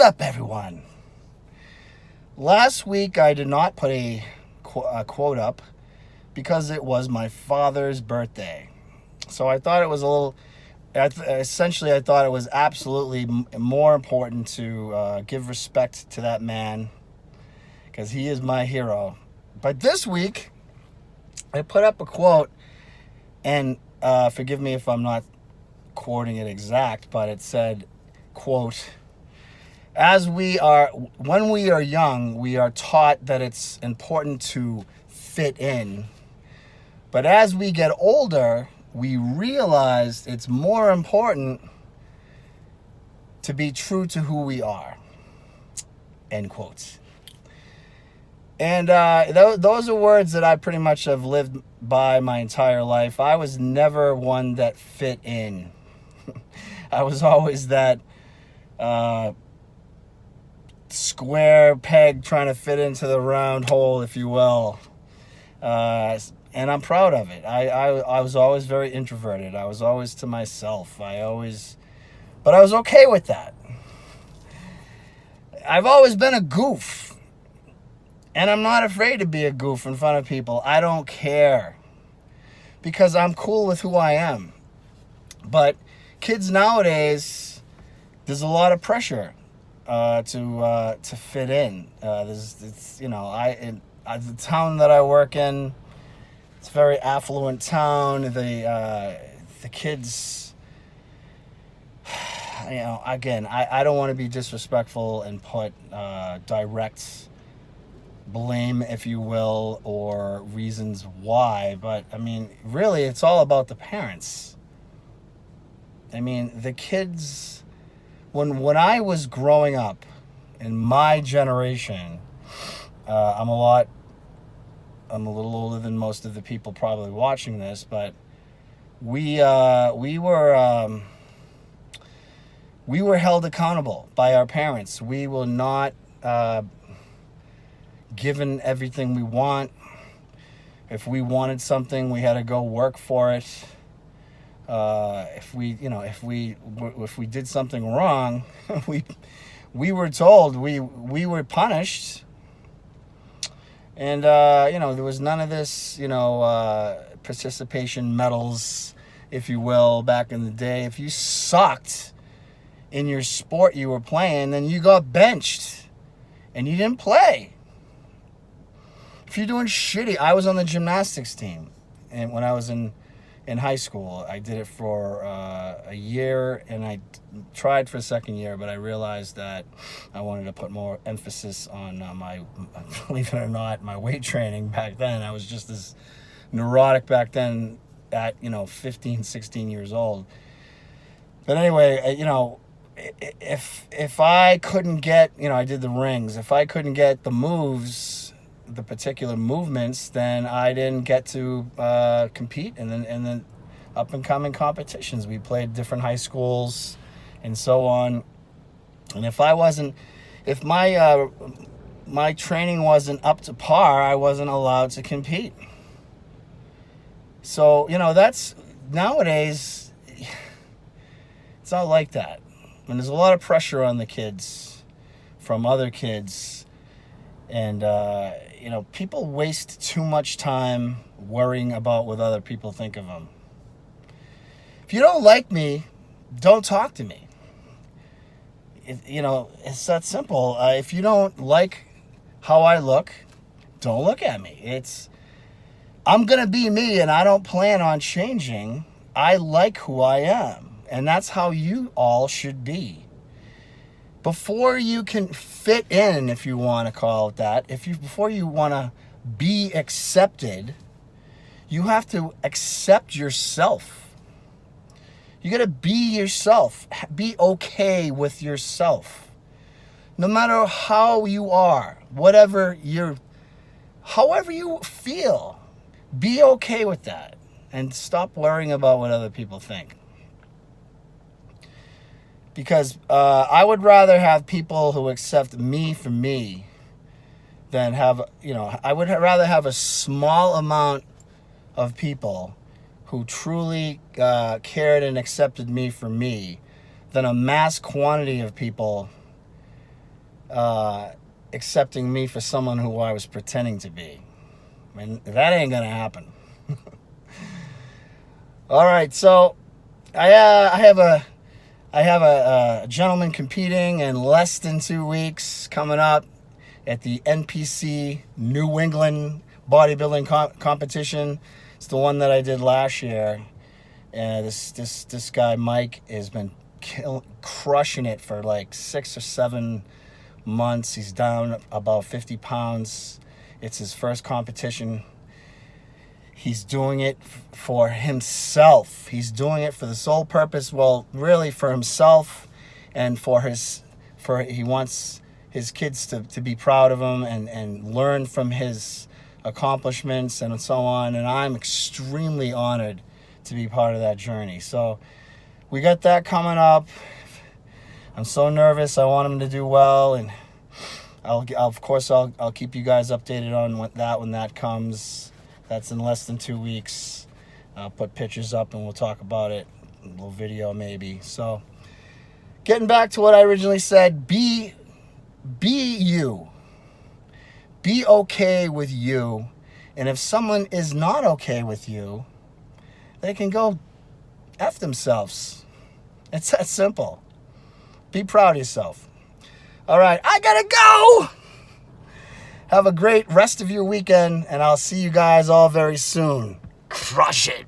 up, everyone? Last week I did not put a quote up because it was my father's birthday. So I thought it was a little, essentially I thought it was absolutely more important to give respect to that man because he is my hero. But this week I put up a quote, and forgive me if I'm not quoting it exact, but it said, quote, when we are young, we are taught that it's important to fit in. But as we get older, we realize it's more important to be true to who we are. End quote. And those are words that I pretty much have lived by my entire life. I was never one that fit in. I was always that square peg trying to fit into the round hole, if you will. And I'm proud of it. I was always very introverted. I was always to myself. But I was okay with that. I've always been a goof. And I'm not afraid to be a goof in front of people. I don't care. Because I'm cool with who I am. But kids nowadays, there's a lot of pressure to fit in. The town that I work in, it's a very affluent town. The kids, again, I don't want to be disrespectful and put direct blame, if you will, or reasons why, but I mean, really, it's all about the parents. I mean, the kids, when I was growing up, in my generation, I'm a little older than most of the people probably watching this, but we were held accountable by our parents. We were not given everything we want. If we wanted something, we had to go work for it. If we did something wrong, we were told we were punished. And there was none of this, participation medals, if you will, back in the day. If you sucked in your sport you were playing, then you got benched and you didn't play. If you're doing shitty, I was on the gymnastics team, and when I was in high school, I did it for a year, and I tried for a second year, but I realized that I wanted to put more emphasis on believe it or not, my weight training back then. I was just as neurotic back then at 15, 16 years old. But anyway, if I couldn't get, I did the rings. If I couldn't get the moves, the particular movements, then I didn't get to compete. And then up and coming competitions, we played different high schools and so on. And if my training wasn't up to par, I wasn't allowed to compete. So that's nowadays, it's not like that. And there's a lot of pressure on the kids from other kids. And, people waste too much time worrying about what other people think of them. If you don't like me, don't talk to me. It's that simple. If you don't like how I look, don't look at me. I'm going to be me, and I don't plan on changing. I like who I am, and that's how you all should be. Before you can fit in, if you want to call it that, before you want to be accepted, you have to accept yourself. You got to be yourself. Be okay with yourself. No matter how you are, however you feel, be okay with that and stop worrying about what other people think. Because I would rather have people who accept me for me than I would rather have a small amount of people who truly cared and accepted me for me than a mass quantity of people accepting me for someone who I was pretending to be. I mean, that ain't gonna happen. All right, so I have a gentleman competing in less than 2 weeks coming up at the NPC New England bodybuilding competition. It's the one that I did last year. And this guy Mike has been crushing it for like 6 or 7 months. He's down about 50 pounds. It's his first competition. He's doing it for himself. He's doing it for the sole purpose, well, really for himself, and he wants his kids to be proud of him and learn from his accomplishments and so on. And I'm extremely honored to be part of that journey. So we got that coming up. I'm so nervous. I want him to do well, and I'll keep you guys updated on when that comes. That's in less than 2 weeks. I'll put pictures up and we'll talk about it. A little video maybe. So getting back to what I originally said, be you. Be okay with you. And if someone is not okay with you, they can go F themselves. It's that simple. Be proud of yourself. All right, I gotta go. Have a great rest of your weekend, and I'll see you guys all very soon. Crush it.